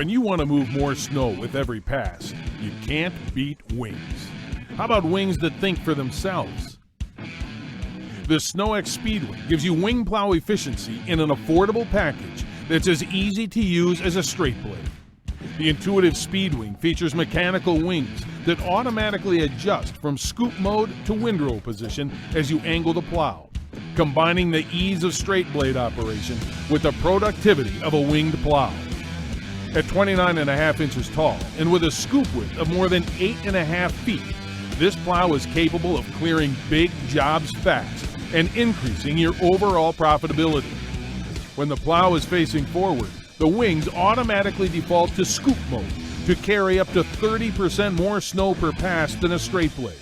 When you want to move more snow with every pass, you can't beat wings. How about wings that think for themselves? The SnowEx Speedwing gives you wing plow efficiency in an affordable package that's as easy to use as a straight blade. The intuitive Speedwing features mechanical wings that automatically adjust from scoop mode to windrow position as you angle the plow, combining the ease of straight blade operation with the productivity of a winged plow. At 29.5 inches tall and with a scoop width of more than 8.5 feet, this plow is capable of clearing big jobs fast and increasing your overall profitability. When the plow is facing forward, the wings automatically default to scoop mode to carry up to 30% more snow per pass than a straight blade.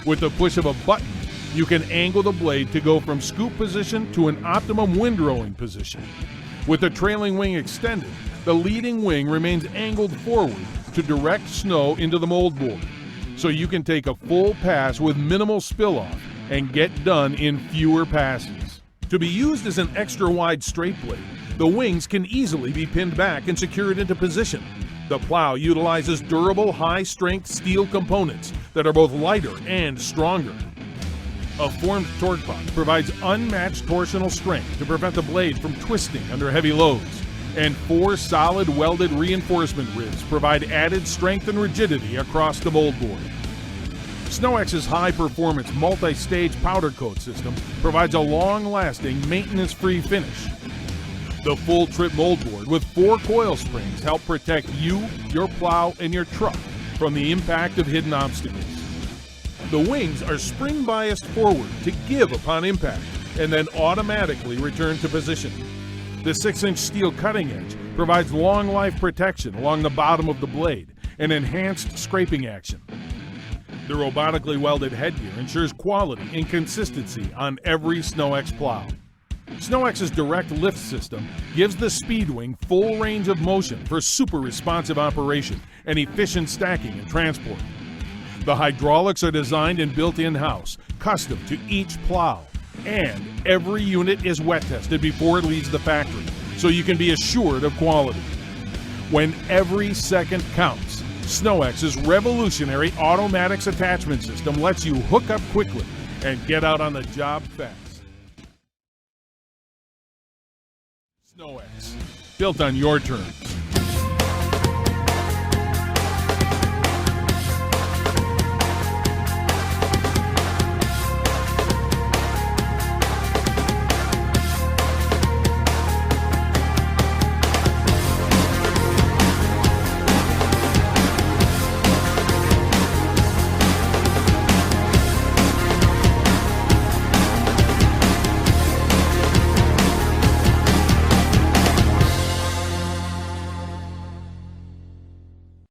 With the push of a button, you can angle the blade to go from scoop position to an optimum windrowing position. With the trailing wing extended, the leading wing remains angled forward to direct snow into the mold board, so you can take a full pass with minimal spill-off and get done in fewer passes. To be used as an extra wide straight blade, the wings can easily be pinned back and secured into position. The plow utilizes durable, high-strength steel components that are both lighter and stronger. A formed torque box provides unmatched torsional strength to prevent the blade from twisting under heavy loads, and 4 solid welded reinforcement ribs provide added strength and rigidity across the mold board. SnowEx's high-performance multi-stage powder coat system provides a long-lasting, maintenance-free finish. The full trip mold board with 4 coil springs help protect you, your plow, and your truck from the impact of hidden obstacles. The wings are spring biased forward to give upon impact and then automatically return to position. The 6-inch steel cutting edge provides long life protection along the bottom of the blade and enhanced scraping action. The robotically welded headgear ensures quality and consistency on every SnowEx plow. SnowEx's direct lift system gives the Speedwing full range of motion for super responsive operation and efficient stacking and transport. The hydraulics are designed and built in-house, custom to each plow, and every unit is wet tested before it leaves the factory, so you can be assured of quality. When every second counts, SnowEx's revolutionary automatics attachment system lets you hook up quickly and get out on the job fast. SnowEx, built on your terms.